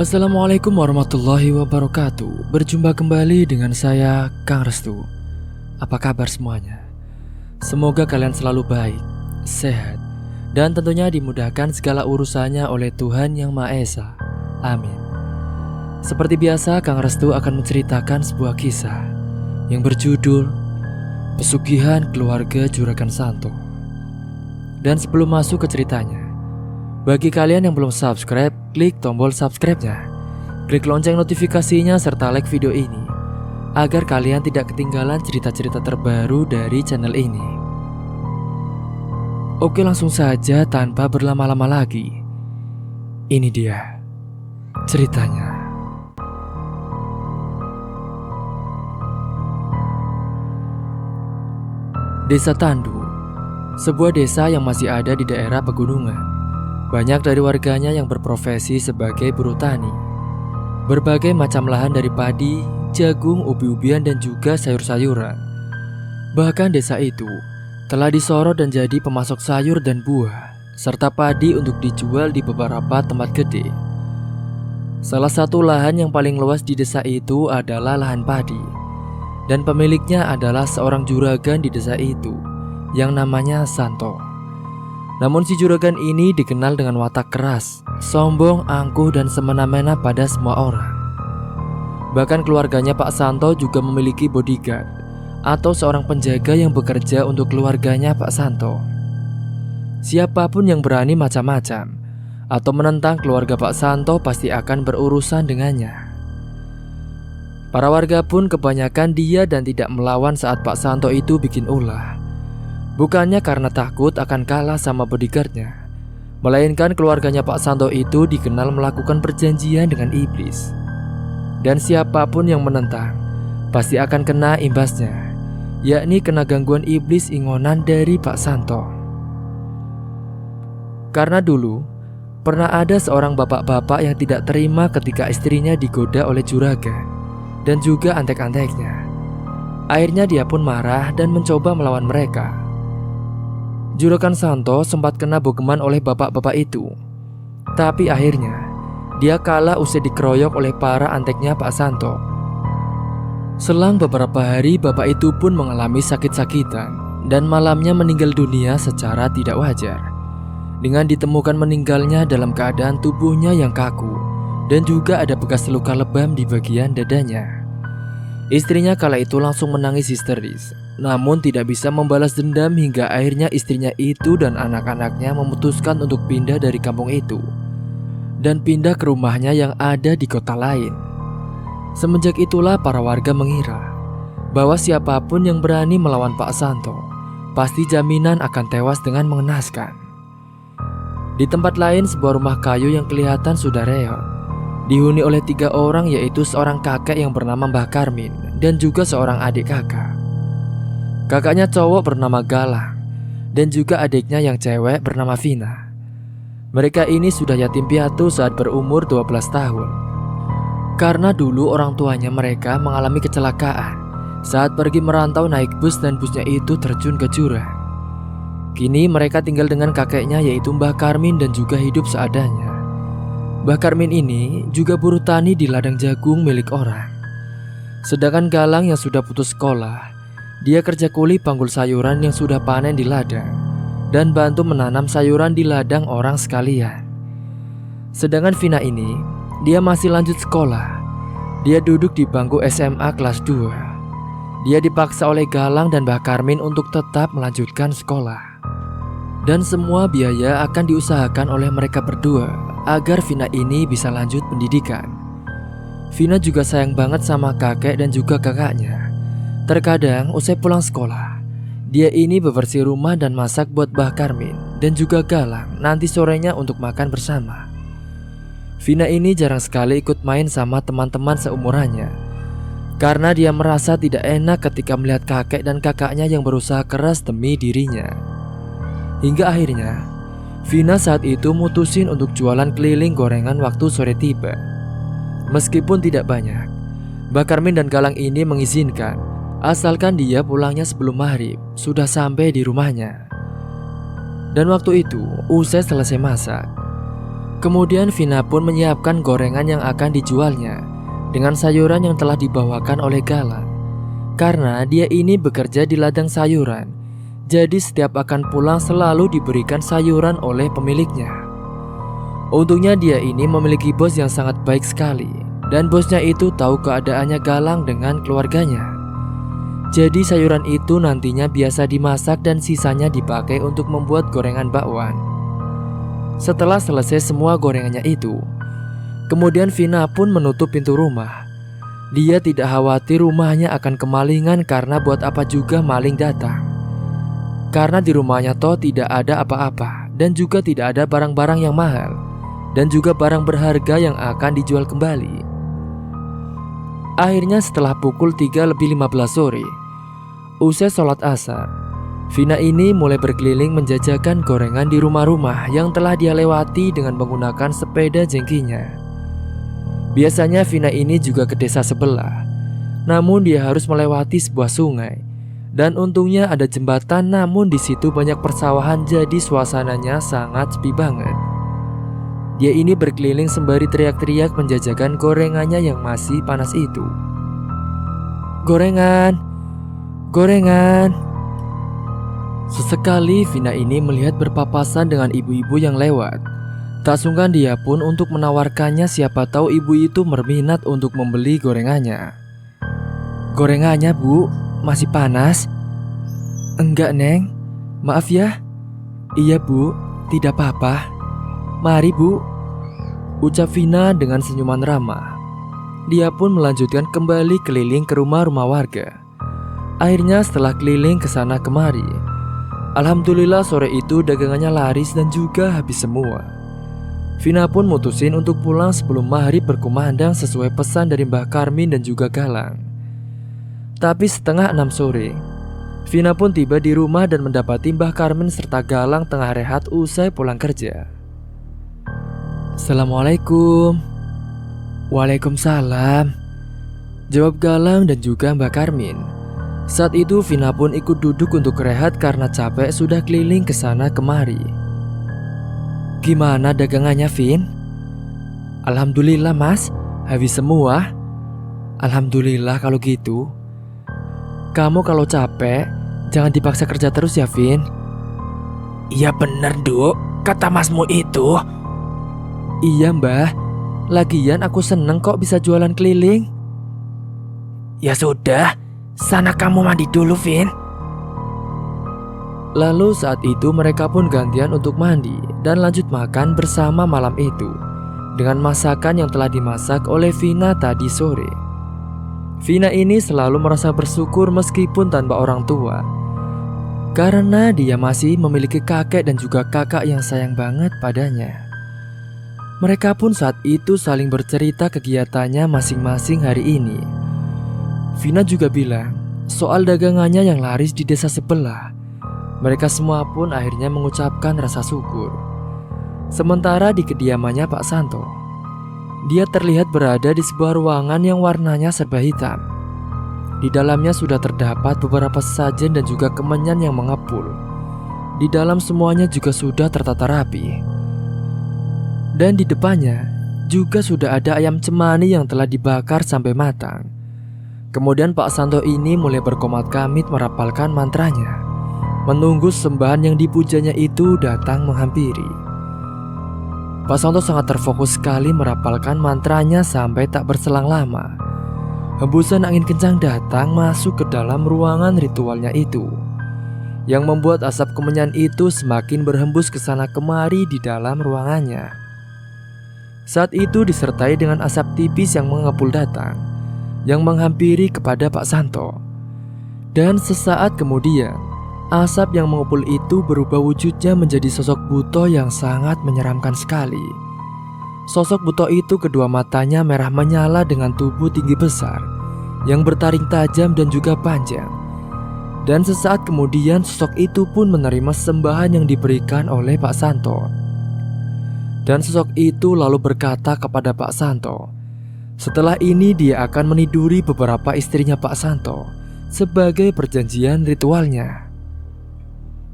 Assalamualaikum warahmatullahi wabarakatuh. Berjumpa kembali dengan saya, Kang Restu. Apa kabar semuanya? Semoga kalian selalu baik, sehat, dan tentunya dimudahkan segala urusannya oleh Tuhan Yang Maha Esa. Amin. Seperti biasa, Kang Restu akan menceritakan sebuah kisah yang berjudul Pesugihan Keluarga Juragan Santo. Dan sebelum masuk ke ceritanya, bagi kalian yang belum subscribe, klik tombol subscribe-nya, klik lonceng notifikasinya, serta like video ini agar kalian tidak ketinggalan cerita-cerita terbaru dari channel ini. Oke, langsung saja tanpa berlama-lama lagi. Ini dia ceritanya. Desa Tandu, sebuah desa yang masih ada di daerah pegunungan. Banyak dari warganya yang berprofesi sebagai buruh tani. Berbagai macam lahan dari padi, jagung, ubi-ubian, dan juga sayur-sayuran. Bahkan desa itu telah disorot dan jadi pemasok sayur dan buah, serta padi untuk dijual di beberapa tempat gede. Salah satu lahan yang paling luas di desa itu adalah lahan padi, dan pemiliknya adalah seorang juragan di desa itu yang namanya Santo. Namun si juragan ini dikenal dengan watak keras, sombong, angkuh, dan semena-mena pada semua orang. Bahkan keluarganya Pak Santo juga memiliki bodyguard atau seorang penjaga yang bekerja untuk keluarganya Pak Santo. Siapapun yang berani macam-macam atau menentang keluarga Pak Santo pasti akan berurusan dengannya. Para warga pun kebanyakan dia dan tidak melawan saat Pak Santo itu bikin ulah. Bukannya karena takut akan kalah sama bodyguardnya, melainkan keluarganya Pak Santo itu dikenal melakukan perjanjian dengan iblis. Dan siapapun yang menentang pasti akan kena imbasnya, yakni kena gangguan iblis ingonan dari Pak Santo. Karena dulu pernah ada seorang bapak-bapak yang tidak terima ketika istrinya digoda oleh juragan dan juga antek-anteknya. Akhirnya dia pun marah dan mencoba melawan mereka. Juragan Santo sempat kena bogeman oleh bapak-bapak itu, tapi akhirnya dia kalah usai dikeroyok oleh para anteknya Pak Santo. Selang beberapa hari, bapak itu pun mengalami sakit-sakitan dan malamnya meninggal dunia secara tidak wajar, dengan ditemukan meninggalnya dalam keadaan tubuhnya yang kaku dan juga ada bekas luka lebam di bagian dadanya. Istrinya kala itu langsung menangis histeris, namun tidak bisa membalas dendam hingga akhirnya istrinya itu dan anak-anaknya memutuskan untuk pindah dari kampung itu dan pindah ke rumahnya yang ada di kota lain. Semenjak itulah para warga mengira bahwa siapapun yang berani melawan Pak Santo pasti jaminan akan tewas dengan mengenaskan. Di tempat lain, sebuah rumah kayu yang kelihatan sudah reot dihuni oleh 3 orang, yaitu seorang kakek yang bernama Mbah Karmin dan juga seorang adik kakak. Kakaknya cowok bernama Galang dan juga adiknya yang cewek bernama Vina. Mereka ini sudah yatim piatu saat berumur 12 tahun. Karena dulu orang tuanya mereka mengalami kecelakaan saat pergi merantau naik bus dan busnya itu terjun ke jurang. Kini mereka tinggal dengan kakeknya, yaitu Mbah Karmin, dan juga hidup seadanya. Mbah Karmin ini juga buruh tani di ladang jagung milik orang. Sedangkan Galang yang sudah putus sekolah, dia kerja kuli panggul sayuran yang sudah panen di ladang dan bantu menanam sayuran di ladang orang sekalian. Sedangkan Vina ini, dia masih lanjut sekolah. Dia duduk di bangku SMA kelas 2. Dia dipaksa oleh Galang dan Mbah Karmin untuk tetap melanjutkan sekolah. Dan semua biaya akan diusahakan oleh mereka berdua agar Vina ini bisa lanjut pendidikan. Vina juga sayang banget sama kakek dan juga kakaknya. Terkadang usai pulang sekolah, dia ini bebersih rumah dan masak buat Mbah Karmin dan juga Galang nanti sorenya untuk makan bersama. Vina ini jarang sekali ikut main sama teman-teman seumurannya, karena dia merasa tidak enak ketika melihat kakek dan kakaknya yang berusaha keras demi dirinya. Hingga akhirnya Vina saat itu mutusin untuk jualan keliling gorengan waktu sore tiba. Meskipun tidak banyak, Mbah Karmin dan Galang ini mengizinkan asalkan dia pulangnya sebelum maghrib sudah sampai di rumahnya. Dan waktu itu usai selesai masak, Kemudian Vina pun menyiapkan gorengan yang akan dijualnya dengan sayuran yang telah dibawakan oleh Galang. Karena dia ini bekerja di ladang sayuran, jadi setiap akan pulang selalu diberikan sayuran oleh pemiliknya. Untungnya dia ini memiliki bos yang sangat baik sekali, dan bosnya itu tahu keadaannya Galang dengan keluarganya. Jadi sayuran itu nantinya biasa dimasak dan sisanya dipakai untuk membuat gorengan bakwan. Setelah selesai semua gorengannya itu, kemudian Vina pun menutup pintu rumah. Dia tidak khawatir rumahnya akan kemalingan karena buat apa juga maling datang. Karena di rumahnya toh tidak ada apa-apa dan juga tidak ada barang-barang yang mahal dan juga barang berharga yang akan dijual kembali. Akhirnya setelah pukul 3:15 sore, usai sholat asar, Vina ini mulai berkeliling menjajakan gorengan di rumah-rumah yang telah dia lewati dengan menggunakan sepeda jengkinya. Biasanya Vina ini juga ke desa sebelah, namun dia harus melewati sebuah sungai. Dan untungnya ada jembatan, namun di situ banyak persawahan, jadi suasananya sangat sepi banget. Dia ini berkeliling sembari teriak-teriak menjajakan gorengannya yang masih panas itu. Gorengan, gorengan. Sesekali Vina ini melihat berpapasan dengan ibu-ibu yang lewat. Tak sungkan dia pun untuk menawarkannya, siapa tahu ibu itu berminat untuk membeli gorengannya. Gorengannya bu, masih panas? Enggak neng, maaf ya. Iya bu, tidak apa-apa. Mari bu, ucap Vina dengan senyuman ramah. Dia pun melanjutkan kembali keliling ke rumah-rumah warga. Akhirnya setelah keliling ke sana kemari, alhamdulillah sore itu dagangannya laris dan juga habis semua. Vina pun mutusin untuk pulang sebelum maghrib berkumandang sesuai pesan dari Mbah Karmin dan juga Galang. Tapi setengah 6 sore, Vina pun tiba di rumah dan mendapati Mbah Karmin serta Galang tengah rehat usai pulang kerja. Assalamualaikum. Waalaikumsalam, jawab Galang dan juga Mbah Karmin. Saat itu Vina pun ikut duduk untuk rehat karena capek sudah keliling ke sana kemari. Gimana dagangannya Vin? Alhamdulillah mas, habis semua. Alhamdulillah kalau gitu. Kamu kalau capek jangan dipaksa kerja terus ya Vin. Iya bener Duk, kata masmu itu. Iya mbah, lagian aku seneng kok bisa jualan keliling. Ya sudah, sana kamu mandi dulu Vin. Lalu saat itu mereka pun gantian untuk mandi dan lanjut makan bersama malam itu dengan masakan yang telah dimasak oleh Vina tadi sore. Vina ini selalu merasa bersyukur meskipun tanpa orang tua, karena dia masih memiliki kakek dan juga kakak yang sayang banget padanya. Mereka pun saat itu saling bercerita kegiatannya masing-masing hari ini. Vina juga bilang soal dagangannya yang laris di desa sebelah. Mereka semua pun akhirnya mengucapkan rasa syukur. Sementara di kediamannya Pak Santo, dia terlihat berada di sebuah ruangan yang warnanya serba hitam. Di dalamnya sudah terdapat beberapa sajen dan juga kemenyan yang mengepul. Di dalam semuanya juga sudah tertata rapi. Dan di depannya juga sudah ada ayam cemani yang telah dibakar sampai matang. Kemudian Pak Santo ini mulai berkomat-kamit merapalkan mantranya, menunggu sembahan yang dipujanya itu datang menghampiri. Pak Santo sangat terfokus sekali merapalkan mantranya sampai tak berselang lama. Hembusan angin kencang datang masuk ke dalam ruangan ritualnya itu, yang membuat asap kemenyan itu semakin berhembus ke sana kemari di dalam ruangannya. Saat itu disertai dengan asap tipis yang mengepul datang, yang menghampiri kepada Pak Santo. Dan sesaat kemudian, asap yang mengepul itu berubah wujudnya menjadi sosok buto yang sangat menyeramkan sekali. Sosok buto itu kedua matanya merah menyala dengan tubuh tinggi besar, yang bertaring tajam dan juga panjang. Dan sesaat kemudian sosok itu pun menerima sembahan yang diberikan oleh Pak Santo. Dan sosok itu lalu berkata kepada Pak Santo, setelah ini dia akan meniduri beberapa istrinya Pak Santo sebagai perjanjian ritualnya.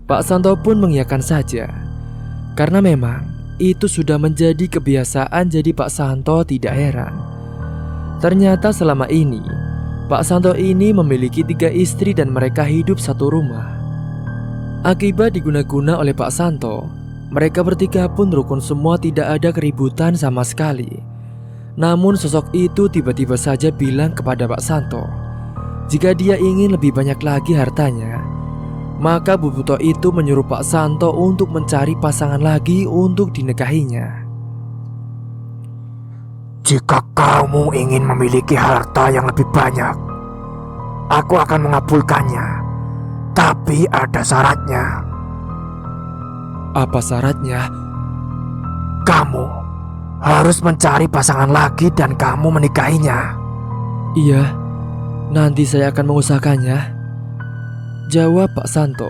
Pak Santo pun mengiyakan saja, karena memang itu sudah menjadi kebiasaan, jadi Pak Santo tidak heran. Ternyata selama ini Pak Santo ini memiliki 3 istri dan mereka hidup satu rumah. Akibat diguna-guna oleh Pak Santo, mereka bertiga pun rukun semua, tidak ada keributan sama sekali. Namun sosok itu tiba-tiba saja bilang kepada Pak Santo, jika dia ingin lebih banyak lagi hartanya, maka Bu Buto itu menyuruh Pak Santo untuk mencari pasangan lagi untuk dinikahinya. Jika kamu ingin memiliki harta yang lebih banyak, aku akan mengabulkannya. Tapi ada syaratnya. Apa syaratnya? Kamu harus mencari pasangan lagi dan kamu menikahinya. Iya, nanti saya akan mengusahakannya, jawab Pak Santo.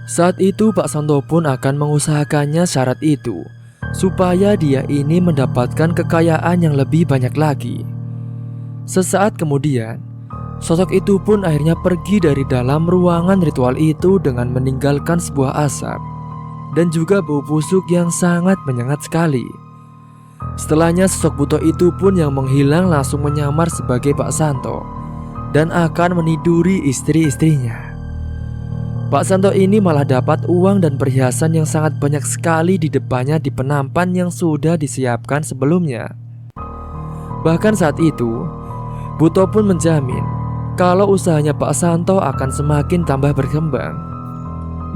Saat itu Pak Santo pun akan mengusahakannya syarat itu, supaya dia ini mendapatkan kekayaan yang lebih banyak lagi. Sesaat kemudian, sosok itu pun akhirnya pergi dari dalam ruangan ritual itu dengan meninggalkan sebuah asap dan juga bau busuk yang sangat menyengat sekali. Setelahnya sosok Buto itu pun yang menghilang langsung menyamar sebagai Pak Santo dan akan meniduri istri-istrinya. Pak Santo ini malah dapat uang dan perhiasan yang sangat banyak sekali di depannya di penampan yang sudah disiapkan sebelumnya. Bahkan saat itu, Buto pun menjamin kalau usahanya Pak Santo akan semakin tambah berkembang.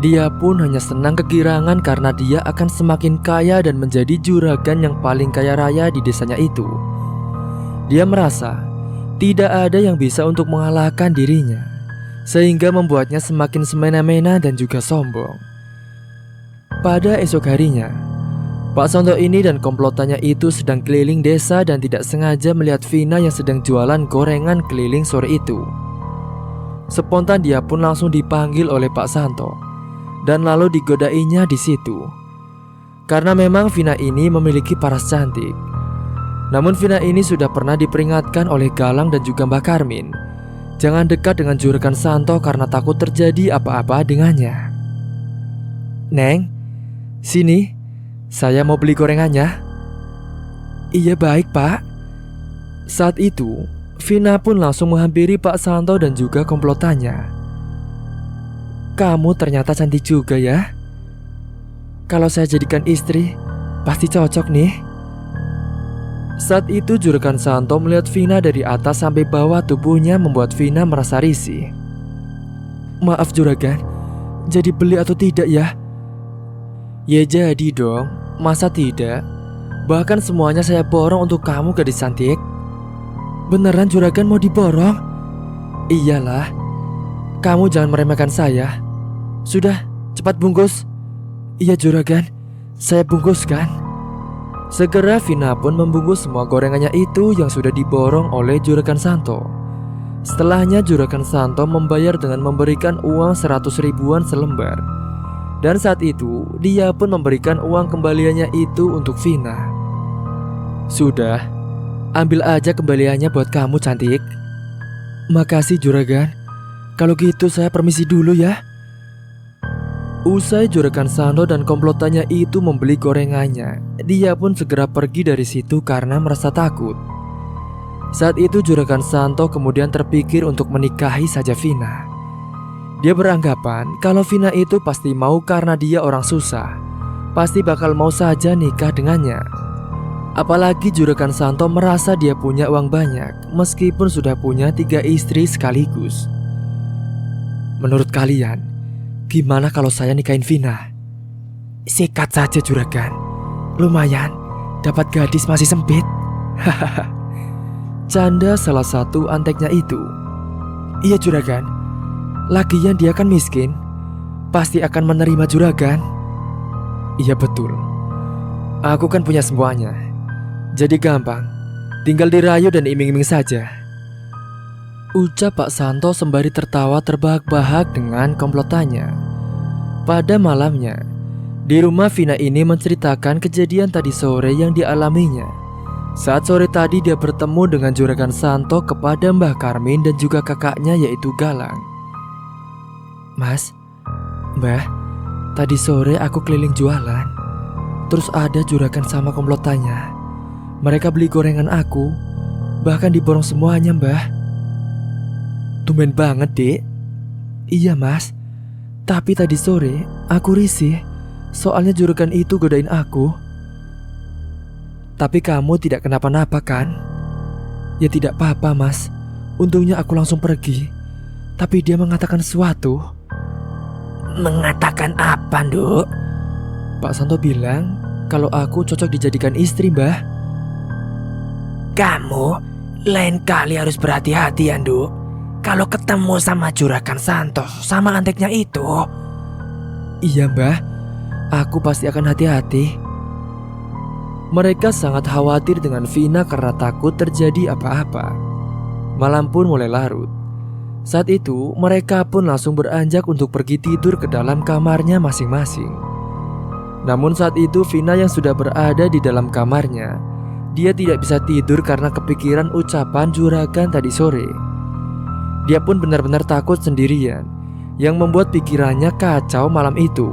Dia pun hanya senang kegirangan karena dia akan semakin kaya dan menjadi juragan yang paling kaya raya di desanya itu. Dia merasa tidak ada yang bisa untuk mengalahkan dirinya, sehingga membuatnya semakin semena-mena dan juga sombong. Pada esok harinya, Pak Santo ini dan komplotannya itu sedang keliling desa dan tidak sengaja melihat Vina yang sedang jualan gorengan keliling sore itu. Spontan dia pun langsung dipanggil oleh Pak Santo dan lalu digodainya di situ. Karena memang Vina ini memiliki paras cantik. Namun Vina ini sudah pernah diperingatkan oleh Galang dan juga Mbak Karmin, jangan dekat dengan Juragan Santo karena takut terjadi apa-apa dengannya. "Neng, sini, saya mau beli gorengannya." "Iya baik Pak." Saat itu Vina pun langsung menghampiri Pak Santo dan juga komplotannya. "Kamu ternyata cantik juga ya. Kalau saya jadikan istri, pasti cocok nih." Saat itu Juragan Santo melihat Vina dari atas sampai bawah tubuhnya membuat Vina merasa risih. "Maaf Juragan, jadi beli atau tidak ya?" "Ya jadi dong, masa tidak? Bahkan semuanya saya borong untuk kamu gadis cantik." "Beneran Juragan mau diborong?" "Iyalah, kamu jangan meremehkan saya. Sudah, cepat bungkus." "Iya Juragan, saya bungkuskan." Segera Vina pun membungkus semua gorengannya itu yang sudah diborong oleh Juragan Santo. Setelahnya Juragan Santo membayar dengan memberikan uang 100 ribuan selembar. Dan saat itu dia pun memberikan uang kembaliannya itu untuk Vina. "Sudah, ambil aja kembaliannya buat kamu cantik." "Makasih Juragan. Kalau gitu saya permisi dulu ya." Usai Juragan Santo dan komplotannya itu membeli gorengannya, dia pun segera pergi dari situ karena merasa takut. Saat itu Juragan Santo kemudian terpikir untuk menikahi saja Vina. Dia beranggapan kalau Vina itu pasti mau karena dia orang susah, pasti bakal mau saja nikah dengannya. Apalagi Juragan Santo merasa dia punya uang banyak meskipun sudah punya 3 istri sekaligus. "Menurut kalian, gimana kalau saya nikahin Vina?" "Sikat saja Juragan, lumayan dapat gadis masih sempit." Hahaha, canda salah satu anteknya itu. "Iya Juragan, lagian dia kan miskin, pasti akan menerima Juragan." "Iya betul, aku kan punya semuanya, jadi gampang, tinggal dirayu dan iming-iming saja," ucap Pak Santo sembari tertawa terbahak-bahak dengan komplotannya. Pada malamnya, di rumah Vina ini menceritakan kejadian tadi sore yang dialaminya. Saat sore tadi dia bertemu dengan Juragan Santo kepada Mbah Karmin dan juga kakaknya yaitu Galang. "Mas, Mbah, tadi sore aku keliling jualan. Terus ada juragan sama komplotannya. Mereka beli gorengan aku, bahkan diborong semuanya, Mbah. Tumben banget, Dek. Iya, Mas. Tapi tadi sore aku risih, soalnya juragan itu godain aku. Tapi kamu tidak kenapa-napa kan? Ya tidak apa-apa, Mas. Untungnya aku langsung pergi. Tapi dia mengatakan sesuatu. Mengatakan apa, Nduk? Pak Santo bilang kalau aku cocok dijadikan istri, Mbah. Kamu lain kali harus berhati-hati ya, Nduk. Kalau ketemu sama juragan Santo sama anteknya itu. Iya, Mbah. Aku pasti akan hati-hati. Mereka sangat khawatir dengan Vina karena takut terjadi apa-apa. Malam pun mulai larut. Saat itu mereka pun langsung beranjak untuk pergi tidur ke dalam kamarnya masing-masing. Namun saat itu Vina yang sudah berada di dalam kamarnya, dia tidak bisa tidur karena kepikiran ucapan juragan tadi sore. Dia pun benar-benar takut sendirian, yang membuat pikirannya kacau malam itu.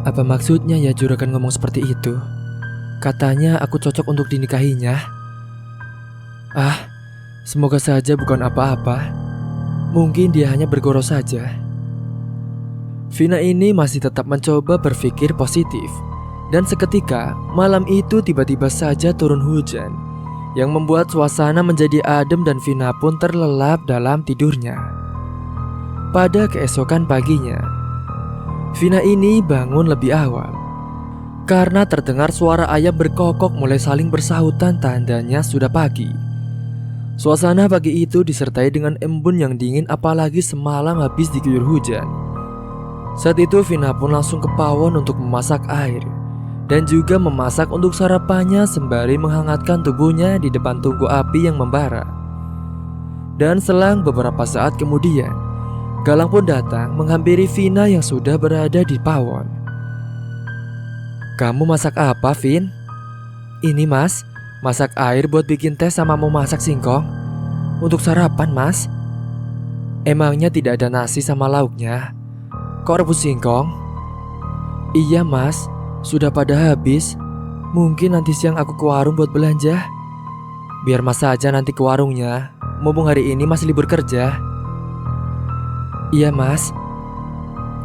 Apa maksudnya ya juragan ngomong seperti itu? Katanya aku cocok untuk dinikahinya. Semoga saja bukan apa-apa. Mungkin dia hanya bergurau saja. Vina ini masih tetap mencoba berpikir positif. Dan seketika malam itu tiba-tiba saja turun hujan, yang membuat suasana menjadi adem dan Vina pun terlelap dalam tidurnya. Pada keesokan paginya, Vina ini bangun lebih awal karena terdengar suara ayam berkokok mulai saling bersahutan, tandanya sudah pagi. Suasana pagi itu disertai dengan embun yang dingin, apalagi semalam habis diguyur hujan. Saat itu Vina pun langsung ke pawon untuk memasak air dan juga memasak untuk sarapannya sembari menghangatkan tubuhnya di depan tungku api yang membara. Dan selang beberapa saat kemudian, Galang pun datang menghampiri Vina yang sudah berada di pawon. Kamu masak apa, Vin? Ini, Mas, masak air buat bikin teh sama mau masak singkong untuk sarapan, Mas. Emangnya tidak ada nasi sama lauknya? Kok rebus singkong? Iya, Mas, sudah pada habis. Mungkin nanti siang aku ke warung buat belanja. Biar Mas saja nanti ke warungnya, mumpung hari ini masih libur kerja. Iya, Mas.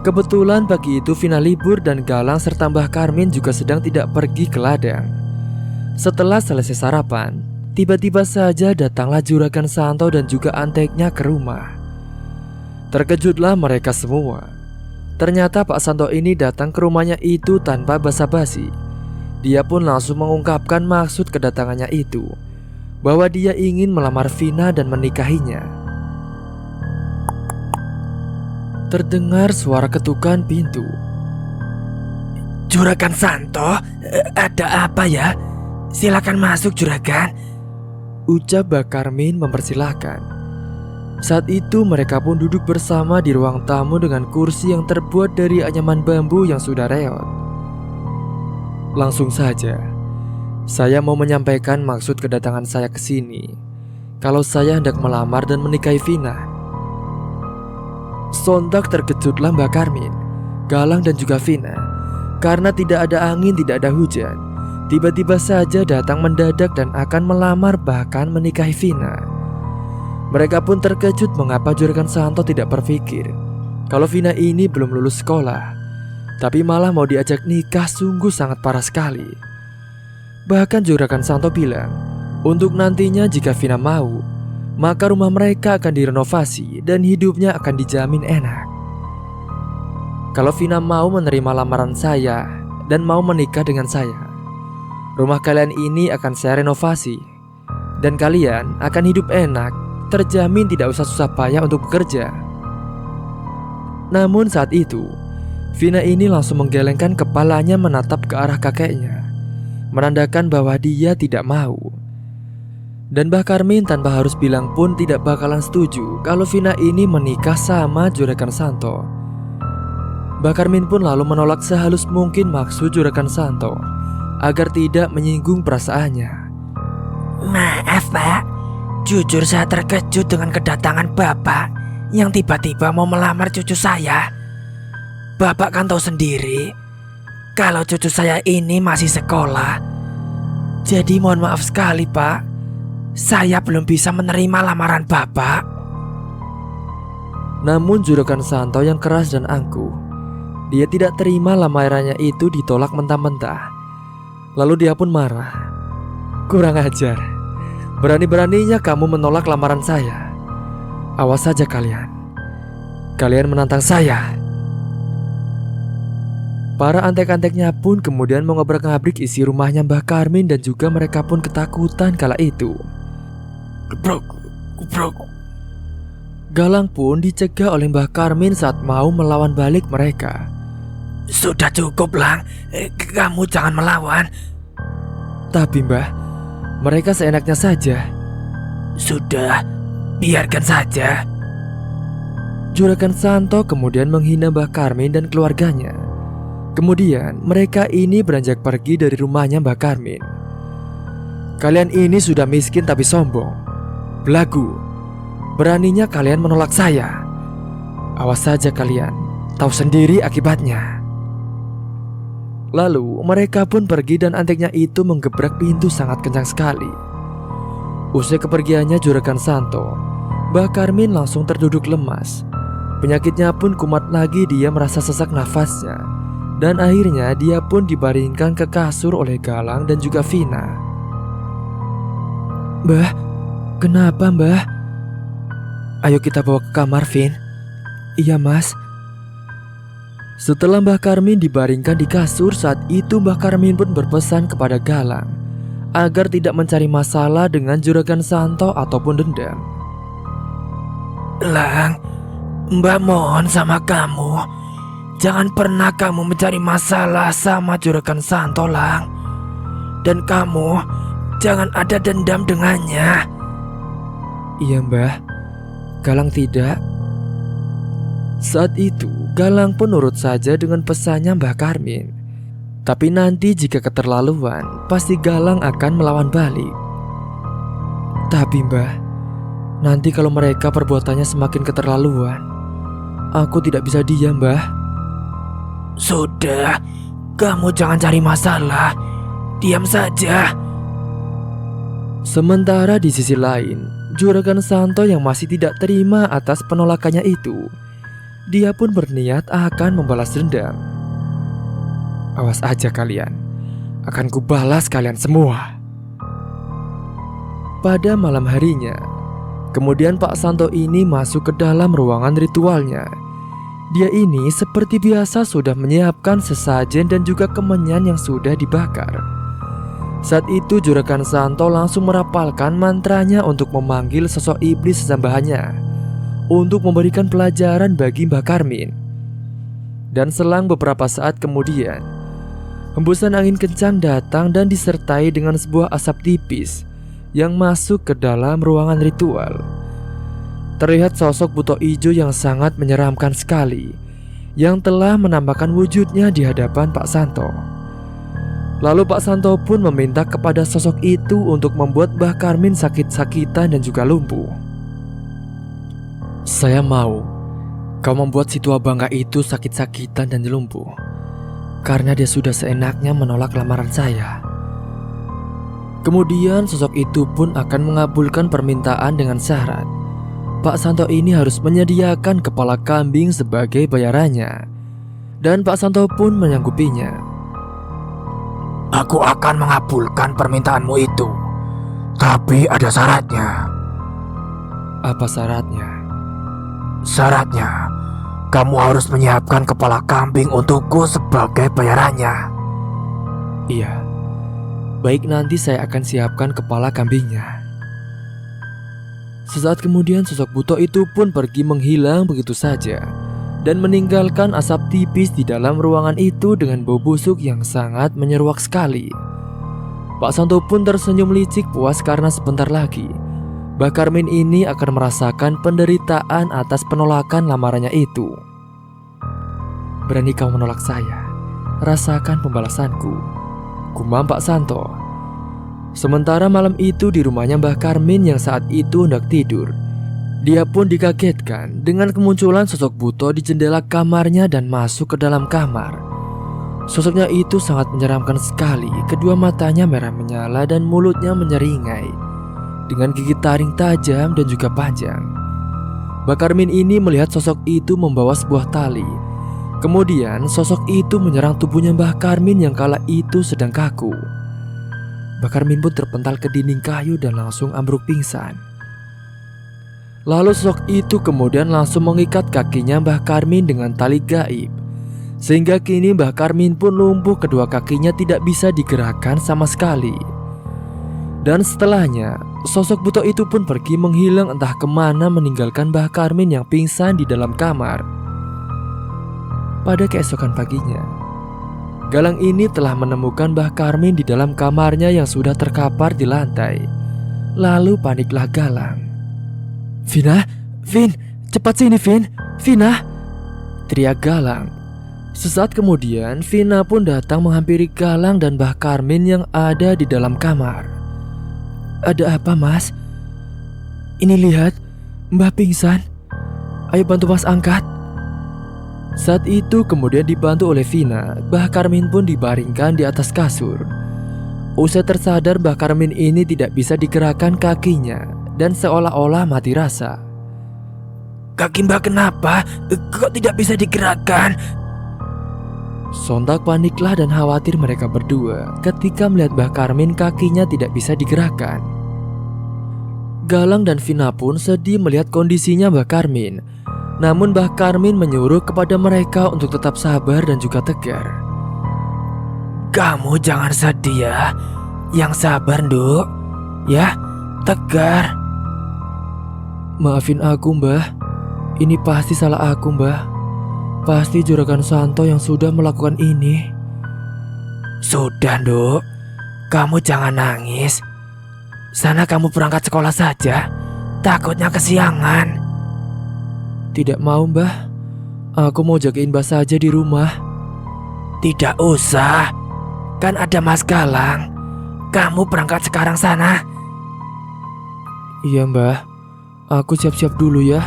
Kebetulan pagi itu Vina libur dan Galang serta Mbah Karmin juga sedang tidak pergi ke ladang. Setelah selesai sarapan, tiba-tiba saja datanglah juragan Santo dan juga anteknya ke rumah. Terkejutlah mereka semua. Ternyata Pak Santo ini datang ke rumahnya itu tanpa basa-basi. Dia pun langsung mengungkapkan maksud kedatangannya itu, bahwa dia ingin melamar Vina dan menikahinya. Terdengar suara ketukan pintu. Juragan Santo, ada apa ya? Silakan masuk, juragan, ucap Mbak Karmin mempersilahkan. Saat itu mereka pun duduk bersama di ruang tamu dengan kursi yang terbuat dari anyaman bambu yang sudah reot. Langsung saja, saya mau menyampaikan maksud kedatangan saya ke sini. Kalau saya hendak melamar dan menikahi Vina. Sontak terkejutlah Mbak Karmin, Galang dan juga Vina. Karena tidak ada angin, tidak ada hujan, tiba-tiba saja datang mendadak dan akan melamar bahkan menikahi Vina. Mereka pun terkejut mengapa juragan Santo tidak berpikir kalau Vina ini belum lulus sekolah, tapi malah mau diajak nikah. Sungguh sangat parah sekali. Bahkan juragan Santo bilang untuk nantinya jika Vina mau, maka rumah mereka akan direnovasi dan hidupnya akan dijamin enak. Kalau Vina mau menerima lamaran saya dan mau menikah dengan saya, rumah kalian ini akan saya renovasi dan kalian akan hidup enak, terjamin tidak usah susah payah untuk bekerja. Namun saat itu, Vina ini langsung menggelengkan kepalanya menatap ke arah kakeknya, menandakan bahwa dia tidak mau. Dan Mbah Karmin tanpa harus bilang pun tidak bakalan setuju kalau Vina ini menikah sama juragan Santo. Mbah Karmin pun lalu menolak sehalus mungkin maksud juragan Santo agar tidak menyinggung perasaannya. Maaf, Pak, jujur saya terkejut dengan kedatangan Bapak yang tiba-tiba mau melamar cucu saya. Bapak kan tahu sendiri, kalau cucu saya ini masih sekolah. Jadi mohon maaf sekali, Pak. Saya belum bisa menerima lamaran Bapak. Namun Juragan Santo yang keras dan angkuh, dia tidak terima lamarannya itu ditolak mentah-mentah. Lalu dia pun marah. Kurang ajar. Berani-beraninya kamu menolak lamaran saya. Awas saja kalian. Kalian menantang saya. Para antek-anteknya pun kemudian mengobrak-ngabrik isi rumahnya Mbah Karmin dan juga mereka pun ketakutan kala itu. Kubrok, kubrok. Galang pun dicegah oleh Mbah Karmin saat mau melawan balik mereka. Sudah cukup, Lang. Kamu jangan melawan. Tapi Mbah, mereka seenaknya saja. Sudah, biarkan saja. Juragan Santo kemudian menghina Mbah Karmin dan keluarganya. Kemudian mereka ini beranjak pergi dari rumahnya Mbah Karmin. Kalian ini sudah miskin tapi sombong. Belagu. Beraninya kalian menolak saya. Awas saja kalian, tahu sendiri akibatnya. Lalu mereka pun pergi dan anteknya itu menggebrak pintu sangat kencang sekali. Usai kepergiannya Juragan Santo, Mbah Karmin langsung terduduk lemas. Penyakitnya pun kumat lagi, dia merasa sesak nafasnya. Dan akhirnya dia pun dibaringkan ke kasur oleh Galang dan juga Vina. Mbah, kenapa Mbah? Ayo kita bawa ke kamar, Vin. Iya mas. Setelah Mbah Karmin dibaringkan di kasur, saat itu Mbah Karmin pun berpesan kepada Galang agar tidak mencari masalah dengan Juragan Santo ataupun dendam. Lang, Mbah mohon sama kamu, jangan pernah kamu mencari masalah sama Juragan Santo, Lang. Dan kamu jangan ada dendam dengannya. Iya Mbah, Galang tidak. Saat itu Galang pun nurut saja dengan pesannya Mbah Karmin. Tapi nanti jika keterlaluan, pasti Galang akan melawan balik. Tapi Mbah, nanti kalau mereka perbuatannya semakin keterlaluan, aku tidak bisa diam Mbah. Sudah, kamu jangan cari masalah. Diam saja. Sementara di sisi lain, Juragan Santo yang masih tidak terima atas penolakannya itu, dia pun berniat akan membalas dendam. Awas aja kalian, akan kubalas kalian semua. Pada malam harinya, kemudian Pak Santo ini masuk ke dalam ruangan ritualnya. Dia ini seperti biasa sudah menyiapkan sesajen dan juga kemenyan yang sudah dibakar. Saat itu Juragan Santo langsung merapalkan mantranya untuk memanggil sosok iblis sesambahannya untuk memberikan pelajaran bagi Mbah Karmin. Dan selang beberapa saat kemudian, hembusan angin kencang datang dan disertai dengan sebuah asap tipis yang masuk ke dalam ruangan ritual. Terlihat sosok buto ijo yang sangat menyeramkan sekali yang telah menampakkan wujudnya di hadapan Pak Santo. Lalu Pak Santo pun meminta kepada sosok itu untuk membuat Mbah Karmin sakit-sakitan dan juga lumpuh. Saya mau kau membuat si tua bangga itu sakit-sakitan dan lumpuh, karena dia sudah seenaknya menolak lamaran saya. Kemudian sosok itu pun akan mengabulkan permintaan dengan syarat Pak Santo ini harus menyediakan kepala kambing sebagai bayarannya. Dan Pak Santo pun menyanggupinya. Aku akan mengabulkan permintaanmu itu, tapi ada syaratnya. Apa syaratnya? Syaratnya, kamu harus menyiapkan kepala kambing untukku sebagai bayarannya. Iya, baik, nanti saya akan siapkan kepala kambingnya. Sesaat kemudian sosok buto itu pun pergi menghilang begitu saja dan meninggalkan asap tipis di dalam ruangan itu dengan bau busuk yang sangat menyeruak sekali. Pak Santo pun tersenyum licik puas karena sebentar lagi Mbah Karmin ini akan merasakan penderitaan atas penolakan lamarannya itu. Berani kau menolak saya, rasakan pembalasanku, gumam Pak Santo. Sementara malam itu di rumahnya Mbah Karmin yang saat itu hendak tidur, dia pun dikagetkan dengan kemunculan sosok buto di jendela kamarnya dan masuk ke dalam kamar. Sosoknya itu sangat menyeramkan sekali. Kedua matanya merah menyala dan mulutnya menyeringai dengan gigi taring tajam dan juga panjang. Mbah Karmin ini melihat sosok itu membawa sebuah tali. Kemudian sosok itu menyerang tubuhnya Mbah Karmin yang kala itu sedang kaku. Mbah Karmin pun terpental ke dinding kayu dan langsung ambruk pingsan. Lalu sosok itu kemudian langsung mengikat kakinya Mbah Karmin dengan tali gaib, sehingga kini Mbah Karmin pun lumpuh, kedua kakinya tidak bisa digerakkan sama sekali. Dan setelahnya, sosok buta itu pun pergi menghilang entah kemana, meninggalkan Mbah Karmin yang pingsan di dalam kamar. Pada keesokan paginya, Galang ini telah menemukan Mbah Karmin di dalam kamarnya yang sudah terkapar di lantai. Lalu paniklah Galang. "Vina, Vin, cepat sini Vin, Vina!" teriak Galang. Sesaat kemudian, Vina pun datang menghampiri Galang dan Mbah Karmin yang ada di dalam kamar. "Ada apa, Mas? Ini lihat, Mbah pingsan. Ayo bantu Mas angkat." Saat itu kemudian dibantu oleh Vina, Mbah Karmin pun dibaringkan di atas kasur. Usai tersadar, Mbah Karmin ini tidak bisa digerakkan kakinya dan seolah-olah mati rasa. "Kaki Mbah kenapa? Kok tidak bisa digerakkan?" Sontak paniklah dan khawatir mereka berdua ketika melihat Mbah Karmin kakinya tidak bisa digerakkan. Galang dan Vina pun sedih melihat kondisinya Mbah Karmin. Namun Mbah Karmin menyuruh kepada mereka untuk tetap sabar dan juga tegar. "Kamu jangan sedih ya. Yang sabar, Nduk. Ya, tegar." "Maafin aku, Mbah. Ini pasti salah aku, Mbah. Pasti Juragan Santo yang sudah melakukan ini." "Sudah, Nduk. Kamu jangan nangis. Sana kamu berangkat sekolah saja. Takutnya kesiangan." "Tidak mau, Mbah. Aku mau jagain Mbah saja di rumah." "Tidak usah. Kan ada Mas Galang. Kamu berangkat sekarang sana." "Iya, Mbah. Aku siap-siap dulu ya."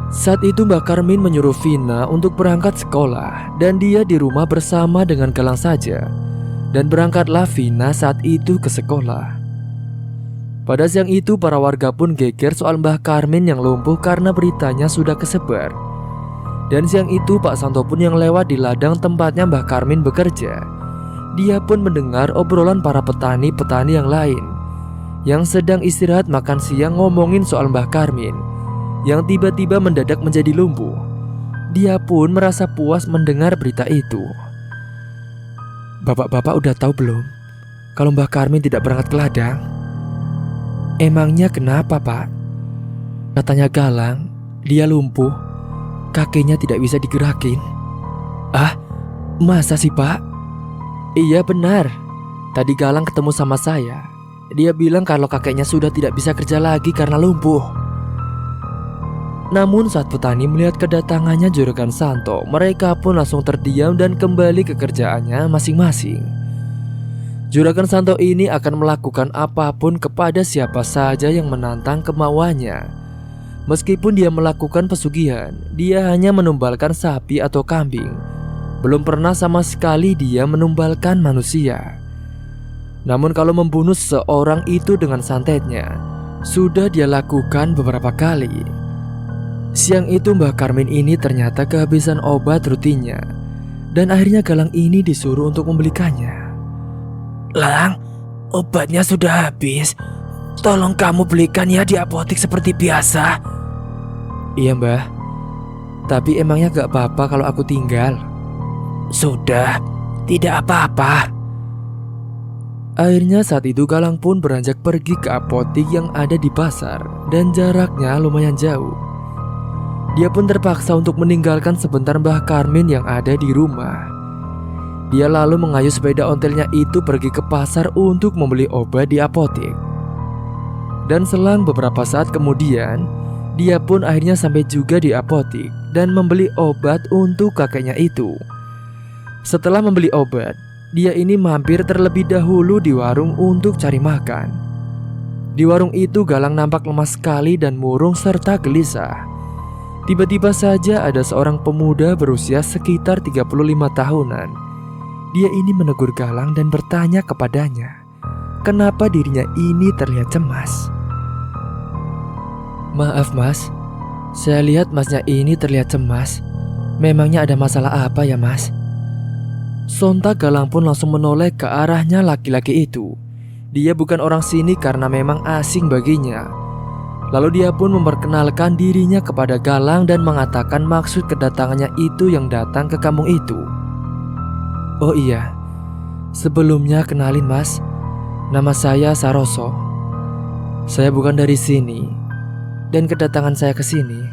Saat itu Mbah Karmin menyuruh Vina untuk berangkat sekolah dan dia di rumah bersama dengan Galang saja. Dan berangkatlah Vina saat itu ke sekolah. Pada siang itu para warga pun geger soal Mbah Karmin yang lumpuh karena beritanya sudah kesebar. Dan siang itu Pak Santo pun yang lewat di ladang tempatnya Mbah Karmin bekerja. Dia pun mendengar obrolan para petani-petani yang lain yang sedang istirahat makan siang ngomongin soal Mbah Karmin yang tiba-tiba mendadak menjadi lumpuh. Dia pun merasa puas mendengar berita itu. "Bapak-bapak udah tahu belum kalau Mbah Karmin tidak berangkat ke ladang?" "Emangnya kenapa, Pak?" Katanya Galang, dia lumpuh, kakinya tidak bisa digerakin. "Ah, masa sih, Pak?" "Iya benar. Tadi Galang ketemu sama saya. Dia bilang kalau kakeknya sudah tidak bisa kerja lagi karena lumpuh." Namun saat petani melihat kedatangannya Juragan Santo, mereka pun langsung terdiam dan kembali ke kerjaannya masing-masing. Juragan Santo ini akan melakukan apapun kepada siapa saja yang menantang kemauannya. Meskipun dia melakukan pesugihan, dia hanya menumbalkan sapi atau kambing. Belum pernah sama sekali dia menumbalkan manusia. Namun kalau membunuh seseorang itu dengan santetnya, sudah dia lakukan beberapa kali. Siang itu Mbah Karmin ini ternyata kehabisan obat rutinnya, dan akhirnya Galang ini disuruh untuk membelikannya. "Lang, obatnya sudah habis. Tolong kamu belikan ya di apotek seperti biasa." "Iya, Mbah. Tapi emangnya gak apa-apa kalau aku tinggal?" "Sudah, tidak apa-apa." Akhirnya saat itu Galang pun beranjak pergi ke apotek yang ada di pasar, dan jaraknya lumayan jauh. Dia pun terpaksa untuk meninggalkan sebentar Mbah Karmin yang ada di rumah. Dia lalu mengayuh sepeda ontelnya itu pergi ke pasar untuk membeli obat di apotek. Dan selang beberapa saat kemudian, dia pun akhirnya sampai juga di apotek dan membeli obat untuk kakeknya itu. Setelah membeli obat, dia ini mampir terlebih dahulu di warung untuk cari makan. Di warung itu Galang nampak lemah sekali dan murung serta gelisah. Tiba-tiba saja ada seorang pemuda berusia sekitar 35 tahunan. Dia ini menegur Galang dan bertanya kepadanya, kenapa dirinya ini terlihat cemas. "Maaf mas, saya lihat masnya ini terlihat cemas. Memangnya ada masalah apa ya mas?" Sontak Galang pun langsung menoleh ke arahnya laki-laki itu. Dia bukan orang sini karena memang asing baginya. Lalu dia pun memperkenalkan dirinya kepada Galang dan mengatakan maksud kedatangannya itu yang datang ke kampung itu. "Oh iya, sebelumnya kenalin mas, nama saya Saroso. Saya bukan dari sini, dan kedatangan saya ke sini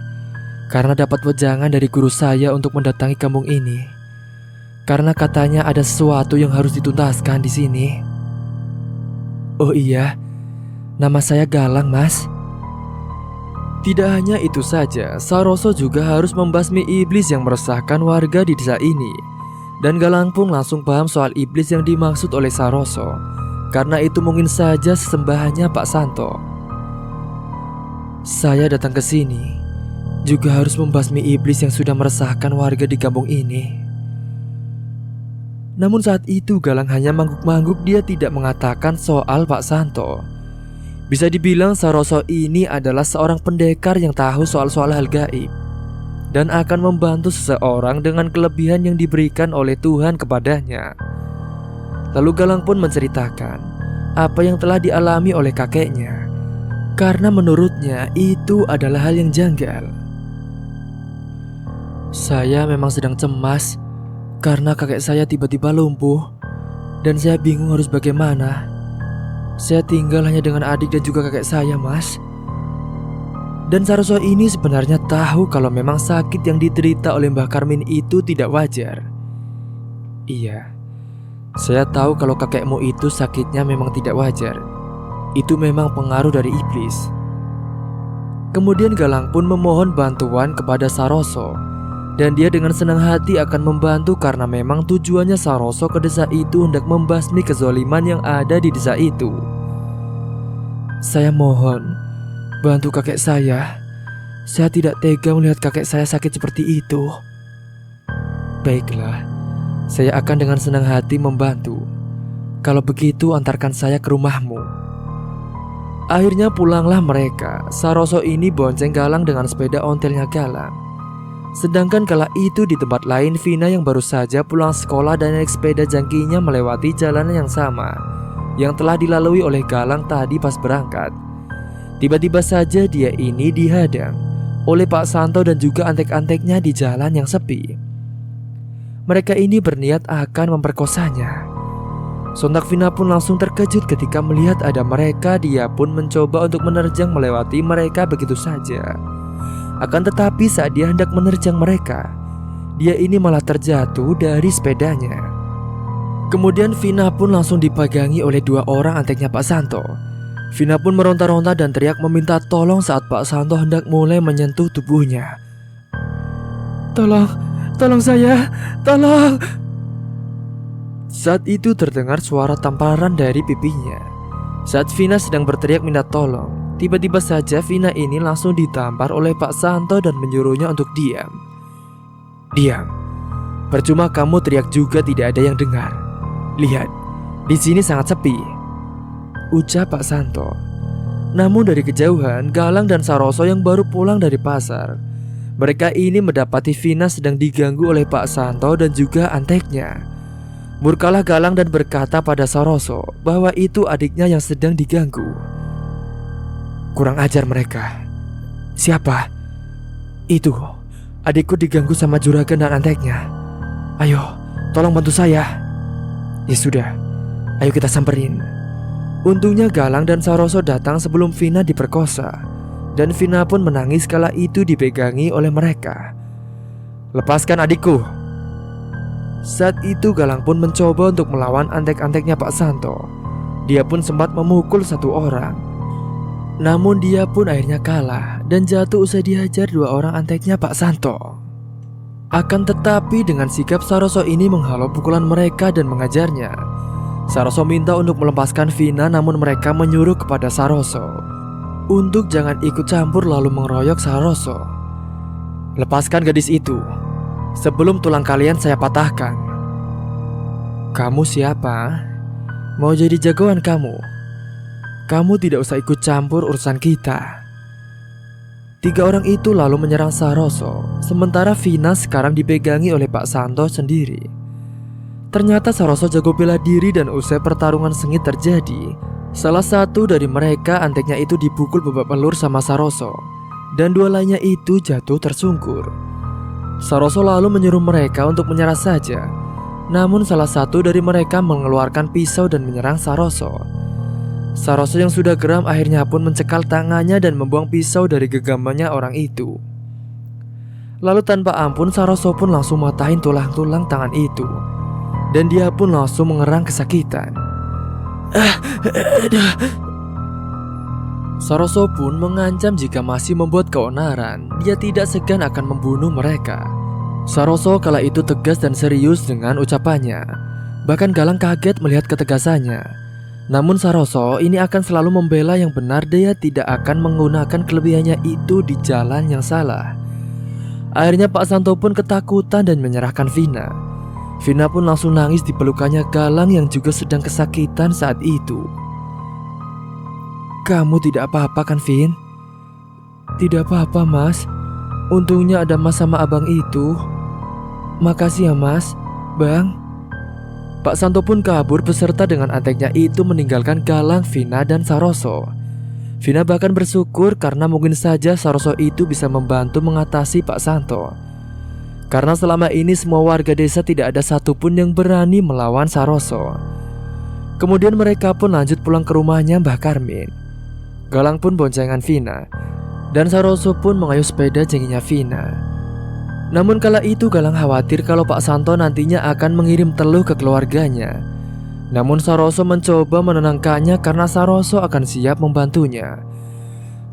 karena dapat wejangan dari guru saya untuk mendatangi kampung ini. Karena katanya ada sesuatu yang harus dituntaskan di sini." "Oh iya, nama saya Galang mas." Tidak hanya itu saja, Saroso juga harus membasmi iblis yang meresahkan warga di desa ini. Dan Galang pun langsung paham soal iblis yang dimaksud oleh Saroso, karena itu mungkin saja sesembahannya Pak Santo. "Saya datang ke sini juga harus membasmi iblis yang sudah meresahkan warga di kampung ini." Namun saat itu Galang hanya mangguk-mangguk, dia tidak mengatakan soal Pak Santo. Bisa dibilang Saroso ini adalah seorang pendekar yang tahu soal-soal hal gaib dan akan membantu seseorang dengan kelebihan yang diberikan oleh Tuhan kepadanya. Lalu Galang pun menceritakan apa yang telah dialami oleh kakeknya, karena menurutnya itu adalah hal yang janggal. "Saya memang sedang cemas karena kakek saya tiba-tiba lumpuh dan saya bingung harus bagaimana. Saya tinggal hanya dengan adik dan juga kakek saya mas." Dan Saroso ini sebenarnya tahu kalau memang sakit yang diderita oleh Mbah Karmin itu tidak wajar. "Iya, saya tahu kalau kakekmu itu sakitnya memang tidak wajar. Itu memang pengaruh dari iblis." Kemudian Galang pun memohon bantuan kepada Saroso, dan dia dengan senang hati akan membantu karena memang tujuannya Saroso ke desa itu hendak membasmi kezaliman yang ada di desa itu. "Saya mohon, bantu kakek saya. Saya tidak tega melihat kakek saya sakit seperti itu." "Baiklah, saya akan dengan senang hati membantu. Kalau begitu antarkan saya ke rumahmu." Akhirnya pulanglah mereka. Saroso ini bonceng Galang dengan sepeda ontelnya Galang. Sedangkan kala itu di tempat lain, Vina yang baru saja pulang sekolah dan naik sepeda jangkinya melewati jalanan yang sama yang telah dilalui oleh Galang tadi pas berangkat. Tiba-tiba saja dia ini dihadang oleh Pak Santo dan juga antek-anteknya di jalan yang sepi. Mereka ini berniat akan memperkosanya. Sontak Vina pun langsung terkejut ketika melihat ada mereka. Dia pun mencoba untuk menerjang melewati mereka begitu saja. Akan tetapi saat dia hendak menerjang mereka, dia ini malah terjatuh dari sepedanya. Kemudian Vina pun langsung dipegangi oleh dua orang anteknya Pak Santo. Vina pun meronta-ronta dan teriak meminta tolong saat Pak Santo hendak mulai menyentuh tubuhnya. Tolong saya, tolong." Saat itu terdengar suara tamparan dari pipinya. Saat Vina sedang berteriak minta tolong, tiba-tiba saja Vina ini langsung ditampar oleh Pak Santo dan menyuruhnya untuk diam. "Diam. Percuma kamu teriak juga tidak ada yang dengar. Lihat, di sini sangat sepi," ucap Pak Santo. Namun dari kejauhan, Galang dan Saroso yang baru pulang dari pasar. Mereka ini mendapati Vina sedang diganggu oleh Pak Santo dan juga anteknya. Murkalah Galang dan berkata pada Saroso bahwa itu adiknya yang sedang diganggu. "Kurang ajar mereka. Siapa? Itu, adikku diganggu sama juragan dan anteknya. Ayo, tolong bantu saya." "Ya sudah, ayo kita samperin." Untungnya Galang dan Saroso datang sebelum Vina diperkosa, dan Vina pun menangis kala itu dipegangi oleh mereka. "Lepaskan adikku." Saat itu Galang pun mencoba untuk melawan antek-anteknya Pak Santo. Dia pun sempat memukul satu orang. Namun dia pun akhirnya kalah dan jatuh usai dihajar dua orang anteknya Pak Santo. Akan tetapi dengan sikap Saroso ini menghalau pukulan mereka dan mengajarnya. Saroso minta untuk melepaskan Vina, namun mereka menyuruh kepada Saroso untuk jangan ikut campur lalu mengeroyok Saroso. Lepaskan gadis itu sebelum tulang kalian saya patahkan. Kamu siapa? Mau jadi jagoan kamu? Kamu tidak usah ikut campur urusan kita. 3 orang itu lalu menyerang Saroso, sementara Vina sekarang dipegangi oleh Pak Santo sendiri. Ternyata Saroso jago bela diri dan usai pertarungan sengit terjadi, salah satu dari mereka anteknya itu dipukul babak belur sama Saroso, dan 2 lainnya itu jatuh tersungkur. Saroso lalu menyuruh mereka untuk menyerah saja, namun salah satu dari mereka mengeluarkan pisau dan menyerang Saroso. Saroso yang sudah geram akhirnya pun mencekal tangannya dan membuang pisau dari genggamannya orang itu. Lalu tanpa ampun Saroso pun langsung matahin tulang-tulang tangan itu, dan dia pun langsung mengerang kesakitan. Saroso pun mengancam jika masih membuat keonaran, dia tidak segan akan membunuh mereka. Saroso kala itu tegas dan serius dengan ucapannya. Bahkan Galang kaget melihat ketegasannya. Namun Saroso ini akan selalu membela yang benar, dia tidak akan menggunakan kelebihannya itu di jalan yang salah. Akhirnya Pak Santo pun ketakutan dan menyerahkan Vina. Vina pun langsung nangis di pelukannya Galang yang juga sedang kesakitan saat itu. Kamu tidak apa-apa kan, Vin? Tidak apa-apa, Mas. Untungnya ada Mas sama abang itu. Makasih ya, Mas. Bang. Pak Santo pun kabur beserta dengan anteknya itu meninggalkan Galang, Vina, dan Saroso. Vina bahkan bersyukur karena mungkin saja Saroso itu bisa membantu mengatasi Pak Santo. Karena selama ini semua warga desa tidak ada satupun yang berani melawan Saroso. Kemudian mereka pun lanjut pulang ke rumahnya Mbah Karmin. Galang pun boncengan Vina, dan Saroso pun mengayuh sepeda jengginya Vina. Namun kala itu Galang khawatir kalau Pak Santo nantinya akan mengirim teluh ke keluarganya. Namun Saroso mencoba menenangkannya karena Saroso akan siap membantunya.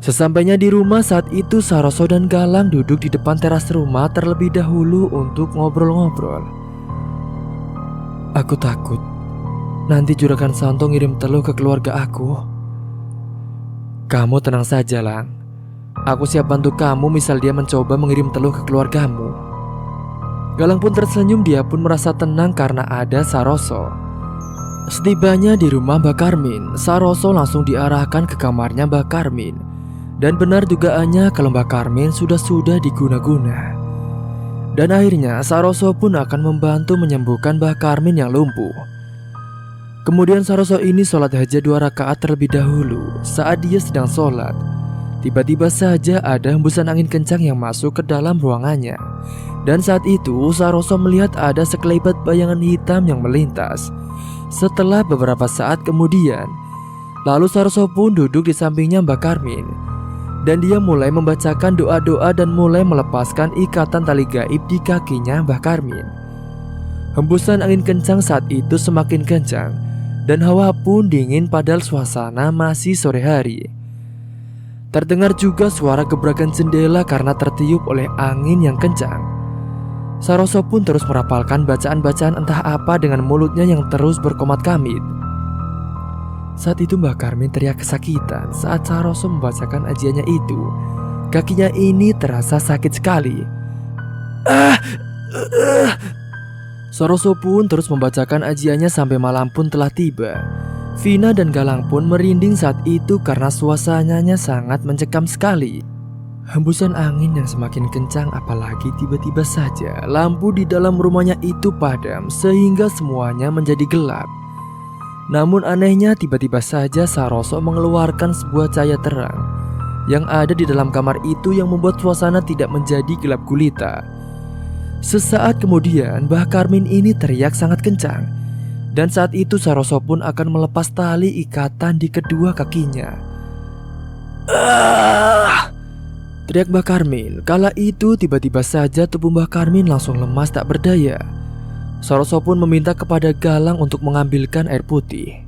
Sesampainya di rumah saat itu Saroso dan Galang duduk di depan teras rumah terlebih dahulu untuk ngobrol-ngobrol. Aku takut nanti Juragan Santo ngirim teluh ke keluarga aku. Kamu tenang saja, Lang. Aku siap bantu kamu misal dia mencoba mengirim teluh ke keluargamu. Galang pun tersenyum, dia pun merasa tenang karena ada Saroso. Setibanya di rumah Mbak Karmin, Saroso langsung diarahkan ke kamarnya Mbak Karmin. Dan benar dugaannya kalau Mbak Karmin sudah diguna-guna. Dan akhirnya Saroso pun akan membantu menyembuhkan Mbak Karmin yang lumpuh. Kemudian Saroso ini sholat hajat 2 rakaat terlebih dahulu. Saat dia sedang sholat, tiba-tiba saja ada hembusan angin kencang yang masuk ke dalam ruangannya. Dan saat itu Saroso melihat ada sekelebat bayangan hitam yang melintas. Setelah beberapa saat kemudian, lalu Saroso pun duduk di sampingnya Mbak Karmin. Dan dia mulai membacakan doa-doa dan mulai melepaskan ikatan tali gaib di kakinya Mbak Karmin. Hembusan angin kencang saat itu semakin kencang, dan hawa pun dingin padahal suasana masih sore hari. Terdengar juga suara gebrakan jendela karena tertiup oleh angin yang kencang. Saroso pun terus merapalkan bacaan-bacaan entah apa dengan mulutnya yang terus berkomat-kamit. Saat itu Mbak Karmin teriak kesakitan saat Saroso membacakan ajiannya itu. Kakinya ini terasa sakit sekali. Saroso pun terus membacakan ajiannya sampai malam pun telah tiba. Vina dan Galang pun merinding saat itu karena suasananya sangat mencekam sekali. Hembusan angin yang semakin kencang, apalagi tiba-tiba saja lampu di dalam rumahnya itu padam sehingga semuanya menjadi gelap. Namun anehnya tiba-tiba saja Saroso mengeluarkan sebuah cahaya terang yang ada di dalam kamar itu yang membuat suasana tidak menjadi gelap gulita. Sesaat kemudian Mbah Karmin ini teriak sangat kencang. Dan saat itu Saroso pun akan melepas tali ikatan di kedua kakinya. Teriak Mbah Karmin. Kala itu tiba-tiba saja tubuh Mbah Karmin langsung lemas tak berdaya. Saroso pun meminta kepada Galang untuk mengambilkan air putih.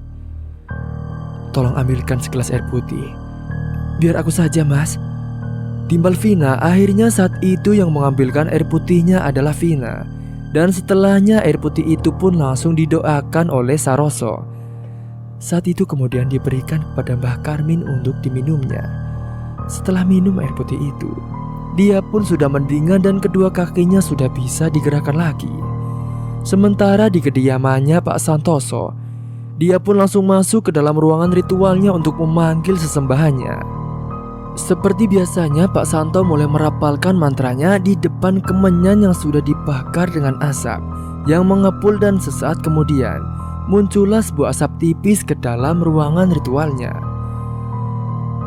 Tolong ambilkan segelas air putih. Biar aku saja, Mas. Timbal Vina. Akhirnya saat itu yang mengambilkan air putihnya adalah Vina. Dan setelahnya air putih itu pun langsung didoakan oleh Saroso. Saat itu kemudian diberikan kepada Mbah Karmin untuk diminumnya. Setelah minum air putih itu, Dia pun sudah mendingan dan kedua kakinya sudah bisa digerakkan lagi. Sementara di kediamannya Pak Santoso, dia pun langsung masuk ke dalam ruangan ritualnya untuk memanggil sesembahannya. Seperti biasanya, Pak Santo mulai merapalkan mantranya di depan kemenyan yang sudah dibakar dengan asap yang mengepul, dan sesaat kemudian muncullah sebuah asap tipis ke dalam ruangan ritualnya.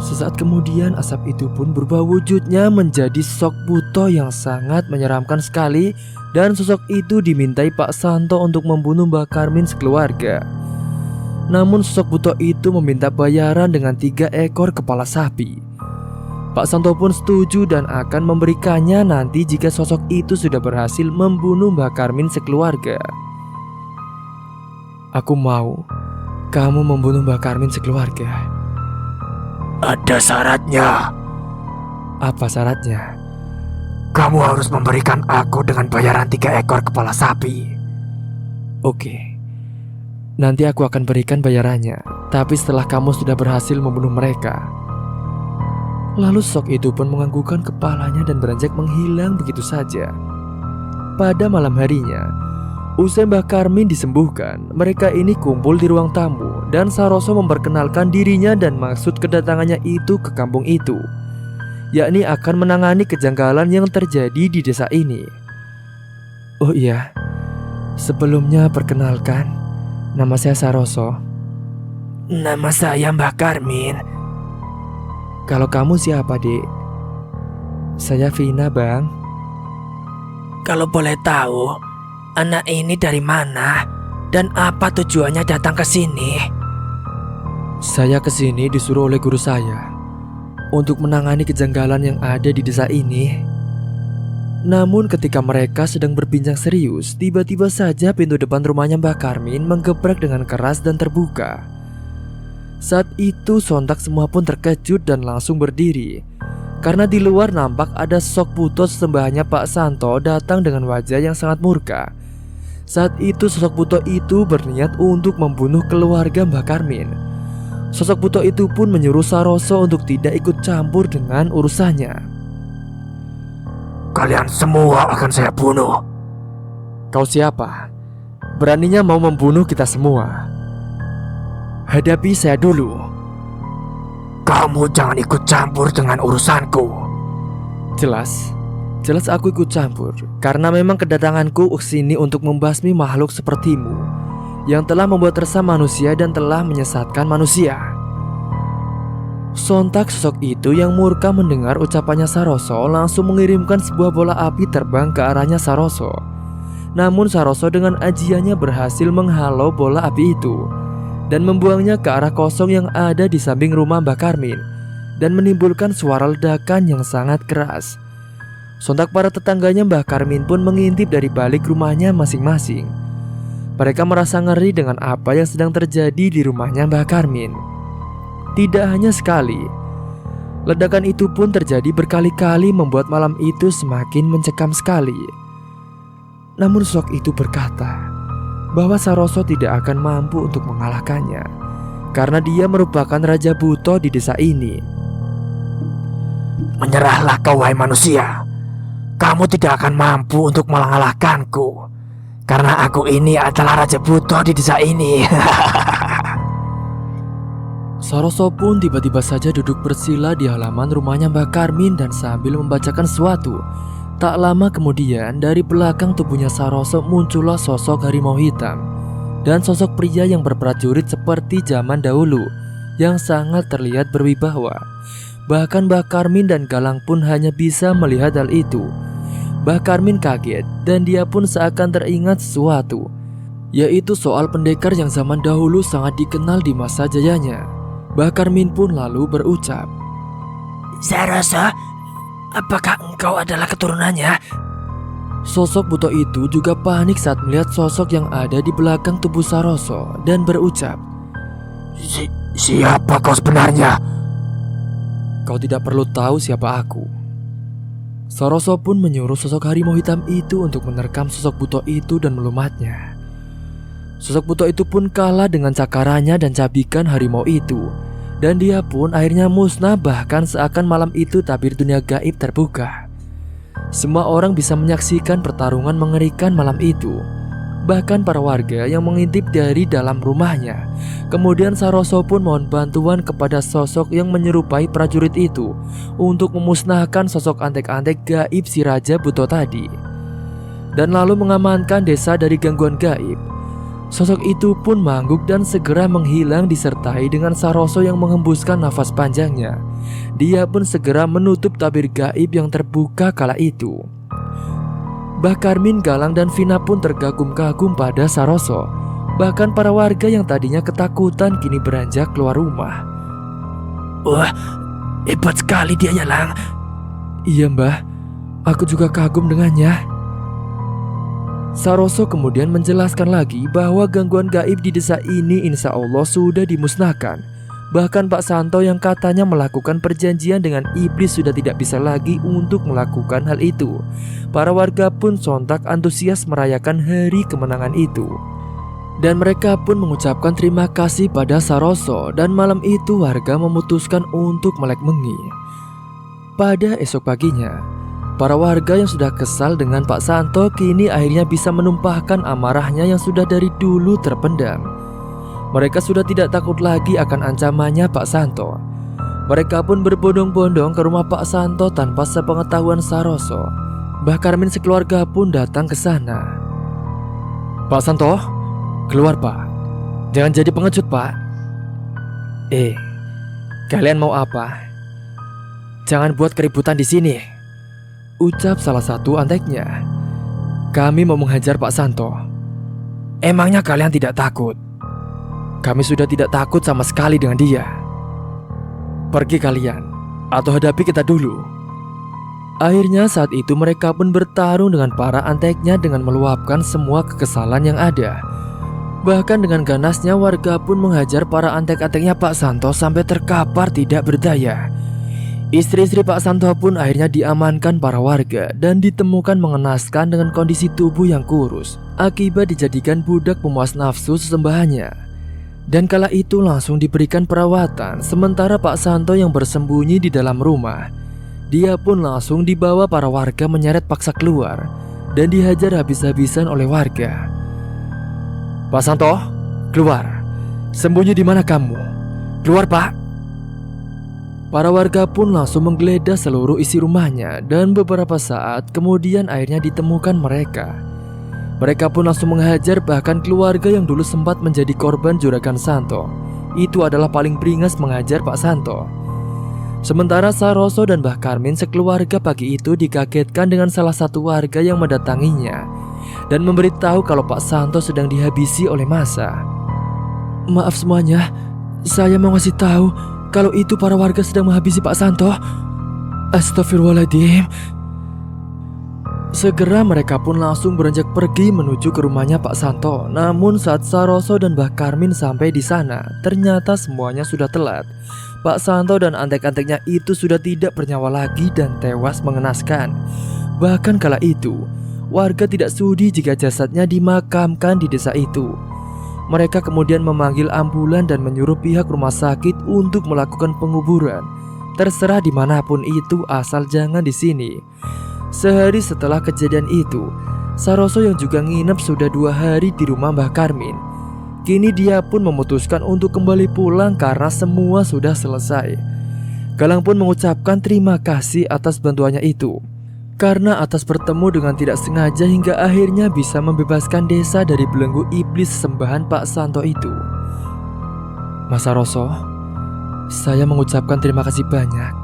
Sesaat kemudian asap itu pun berubah wujudnya menjadi sosok buto yang sangat menyeramkan sekali, dan sosok itu dimintai Pak Santo untuk membunuh Mbah Karmin sekeluarga. Namun sosok buto itu meminta bayaran dengan 3 ekor kepala sapi. Pak Santo pun setuju dan akan memberikannya nanti jika sosok itu sudah berhasil membunuh Mbah Karmin sekeluarga. Aku mau kamu membunuh Mbah Karmin sekeluarga. Ada syaratnya. Apa syaratnya? Kamu harus memberikan aku dengan bayaran 3 ekor kepala sapi. Oke, nanti aku akan berikan bayarannya, tapi setelah kamu sudah berhasil membunuh mereka. Lalu sosok itu pun menganggukkan kepalanya dan beranjak menghilang begitu saja. Pada malam harinya, usai Mbah Karmin disembuhkan, mereka ini kumpul di ruang tamu dan Saroso memperkenalkan dirinya dan maksud kedatangannya itu ke kampung itu, yakni akan menangani kejanggalan yang terjadi di desa ini. Oh iya, sebelumnya perkenalkan, nama saya Saroso. Nama saya Mbah Karmin. Kalau kamu siapa, Dek? Saya Vina, Bang. Kalau boleh tahu, anak ini dari mana dan apa tujuannya datang ke sini? Saya ke sini disuruh oleh guru saya untuk menangani kejanggalan yang ada di desa ini. Namun ketika mereka sedang berbincang serius, tiba-tiba saja pintu depan rumahnya Mbah Karmin menggebrak dengan keras dan terbuka. Saat itu sontak semua pun terkejut dan langsung berdiri, karena di luar nampak ada sosok buto sesembahannya Pak Santo datang dengan wajah yang sangat murka. Saat itu sosok buto itu berniat untuk membunuh keluarga Mbah Karmin. Sosok buto itu pun menyuruh Saroso untuk tidak ikut campur dengan urusannya. Kalian semua akan saya bunuh. Kau siapa? Beraninya mau membunuh kita semua? Hadapi saya dulu. Kamu jangan ikut campur dengan urusanku. Jelas aku ikut campur, karena memang kedatanganku ke sini untuk membasmi makhluk sepertimu yang telah membuat resah manusia dan telah menyesatkan manusia. Sontak sosok itu yang murka mendengar ucapannya Saroso langsung mengirimkan sebuah bola api terbang ke arahnya Saroso. Namun Saroso dengan ajiannya berhasil menghalau bola api itu dan membuangnya ke arah kosong yang ada di samping rumah Mbah Karmin dan menimbulkan suara ledakan yang sangat keras. Sontak para tetangganya Mbah Karmin pun mengintip dari balik rumahnya masing-masing. Mereka merasa ngeri dengan apa yang sedang terjadi di rumahnya Mbah Karmin. Tidak hanya sekali, ledakan itu pun terjadi berkali-kali membuat malam itu semakin mencekam sekali. Namun sosok itu berkata bahwa Saroso tidak akan mampu untuk mengalahkannya, karena dia merupakan Raja Buto di desa ini. Menyerahlah kau, wahai manusia. Kamu tidak akan mampu untuk mengalahkanku, karena aku ini adalah Raja Buto di desa ini. Saroso pun tiba-tiba saja duduk bersila di halaman rumahnya Mbah Karmin dan sambil membacakan sesuatu. Tak lama kemudian dari belakang tubuhnya Saroso muncullah sosok harimau hitam dan sosok pria yang berprajurit seperti zaman dahulu yang sangat terlihat berwibawa. Bahkan Mbah Karmin dan Galang pun hanya bisa melihat hal itu. Mbah Karmin kaget dan dia pun seakan teringat sesuatu, yaitu soal pendekar yang zaman dahulu sangat dikenal di masa jayanya. Mbah Karmin pun lalu berucap, Saroso, apakah engkau adalah keturunannya? Sosok buto itu juga panik saat melihat sosok yang ada di belakang tubuh Saroso dan berucap, Siapa kau sebenarnya? Kau tidak perlu tahu siapa aku. Saroso pun menyuruh sosok harimau hitam itu untuk menerkam sosok buto itu dan melumatnya. Sosok buto itu pun kalah dengan cakarannya dan cabikan harimau itu, dan dia pun akhirnya musnah, bahkan seakan malam itu tabir dunia gaib terbuka. Semua orang bisa menyaksikan pertarungan mengerikan malam itu. Bahkan para warga yang mengintip dari dalam rumahnya. Kemudian Saroso pun mohon bantuan kepada sosok yang menyerupai prajurit itu untuk memusnahkan sosok antek-antek gaib si Raja Buto tadi, dan lalu mengamankan desa dari gangguan gaib. Sosok itu pun mangguk dan segera menghilang disertai dengan Saroso yang menghembuskan nafas panjangnya. Dia pun segera menutup tabir gaib yang terbuka kala itu. Mbah Karmin, Galang, dan Vina pun terkagum-kagum pada Saroso. Bahkan para warga yang tadinya ketakutan kini beranjak keluar rumah. Wah, hebat sekali dia ya, Lang. Iya mbah, aku juga kagum dengannya. Saroso kemudian menjelaskan lagi bahwa gangguan gaib di desa ini insya Allah sudah dimusnahkan. Bahkan Pak Santo yang katanya melakukan perjanjian dengan iblis sudah tidak bisa lagi untuk melakukan hal itu. Para warga pun sontak antusias merayakan hari kemenangan itu. Dan mereka pun mengucapkan terima kasih pada Saroso. Dan malam itu warga memutuskan untuk melek mengi. Pada esok paginya, para warga yang sudah kesal dengan Pak Santo kini akhirnya bisa menumpahkan amarahnya yang sudah dari dulu terpendam. Mereka sudah tidak takut lagi akan ancamannya Pak Santo. Mereka pun berbondong-bondong ke rumah Pak Santo tanpa sepengetahuan Saroso. Mbah Karmin sekeluarga pun datang ke sana. Pak Santo, keluar Pak. Jangan jadi pengecut Pak. Kalian mau apa? Jangan buat keributan di sini, ucap salah satu anteknya. Kami mau menghajar Pak Santo. Emangnya kalian tidak takut? Kami sudah tidak takut sama sekali dengan dia. Pergi kalian, atau hadapi kita dulu. Akhirnya saat itu mereka pun bertarung dengan para anteknya dengan meluapkan semua kekesalan yang ada. Bahkan dengan ganasnya warga pun menghajar para antek-anteknya Pak Santo sampai terkapar tidak berdaya. Istri-istri Pak Santo pun akhirnya diamankan para warga dan ditemukan mengenaskan dengan kondisi tubuh yang kurus akibat dijadikan budak pemuas nafsu sesembahannya. Dan kala itu langsung diberikan perawatan, sementara Pak Santo yang bersembunyi di dalam rumah. Dia pun langsung dibawa para warga menyeret paksa keluar dan dihajar habis-habisan oleh warga. Pak Santo, keluar. Sembunyi di mana kamu? Keluar Pak. Para warga pun langsung menggeledah seluruh isi rumahnya dan beberapa saat kemudian akhirnya ditemukan mereka. Mereka pun langsung menghajar bahkan keluarga yang dulu sempat menjadi korban Juragan Santo. Itu adalah paling beringas menghajar Pak Santo. Sementara Saroso dan Mbah Karmin sekeluarga pagi itu dikagetkan dengan salah satu warga yang mendatanginya dan memberitahu kalau Pak Santo sedang dihabisi oleh massa. Maaf semuanya, saya mau ngasih tahu kalau itu para warga sedang menghabisi Pak Santo. Astagfirullahaladzim. Segera mereka pun langsung beranjak pergi menuju ke rumahnya Pak Santo. Namun saat Saroso dan Mbah Karmin sampai di sana, ternyata semuanya sudah telat. Pak Santo dan antek-anteknya itu sudah tidak bernyawa lagi dan tewas mengenaskan. Bahkan kala itu, warga tidak sudi jika jasadnya dimakamkan di desa itu. Mereka kemudian memanggil ambulan dan menyuruh pihak rumah sakit untuk melakukan penguburan. Terserah dimanapun itu asal jangan di sini. Sehari setelah kejadian itu, Saroso yang juga nginep sudah 2 hari di rumah Mbah Karmin. Kini dia pun memutuskan untuk kembali pulang karena semua sudah selesai. Galang pun mengucapkan terima kasih atas bantuannya itu, karena atas bertemu dengan tidak sengaja hingga akhirnya bisa membebaskan desa dari belenggu iblis sembahan Pak Santo itu. Mas Saroso, saya mengucapkan terima kasih banyak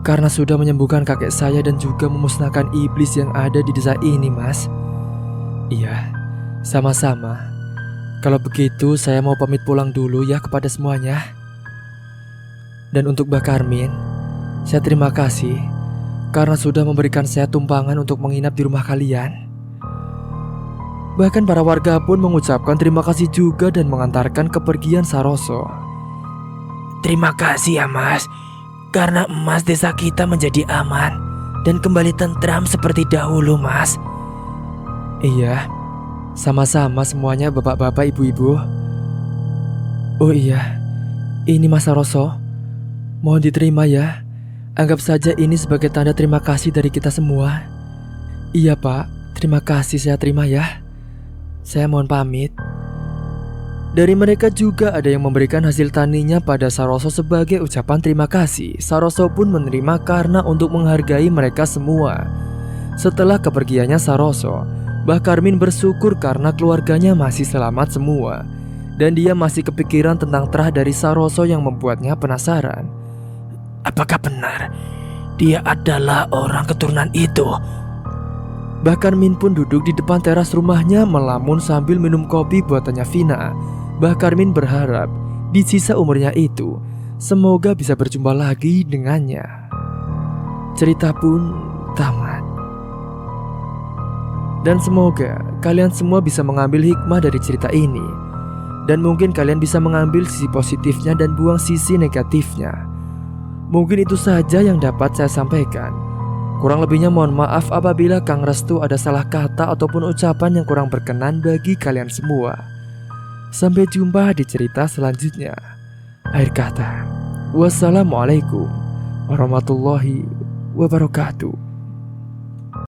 karena sudah menyembuhkan kakek saya dan juga memusnahkan iblis yang ada di desa ini, Mas. Iya, sama-sama. Kalau begitu saya mau pamit pulang dulu ya kepada semuanya. Dan untuk Mbak Karmin, saya terima kasih karena sudah memberikan saya tumpangan untuk menginap di rumah kalian. Bahkan para warga pun mengucapkan terima kasih juga dan mengantarkan kepergian Saroso. Terima kasih ya Mas, karena emas desa kita menjadi aman dan kembali tentram seperti dahulu, Mas. Iya, sama-sama semuanya bapak-bapak, ibu-ibu. Oh iya, ini Mas Saroso. Mohon diterima ya. Anggap saja ini sebagai tanda terima kasih dari kita semua. Iya Pak, terima kasih, saya terima ya. Saya mohon pamit. Dari mereka juga ada yang memberikan hasil taninya pada Saroso sebagai ucapan terima kasih. Saroso pun menerima karena untuk menghargai mereka semua. Setelah kepergiannya Saroso, Mbah Karmin bersyukur karena keluarganya masih selamat semua. Dan dia masih kepikiran tentang terah dari Saroso yang membuatnya penasaran. Apakah benar dia adalah orang keturunan itu? Mbah Karmin pun duduk di depan teras rumahnya melamun sambil minum kopi buatannya Vina. Mbah Karmin berharap di sisa umurnya itu semoga bisa berjumpa lagi dengannya. Cerita pun tamat. Dan semoga kalian semua bisa mengambil hikmah dari cerita ini. Dan mungkin kalian bisa mengambil sisi positifnya dan buang sisi negatifnya. Mungkin itu saja yang dapat saya sampaikan. Kurang lebihnya mohon maaf apabila Kang Restu ada salah kata ataupun ucapan yang kurang berkenan bagi kalian semua. Sampai jumpa di cerita selanjutnya. Akhir kata, wassalamualaikum warahmatullahi wabarakatuh.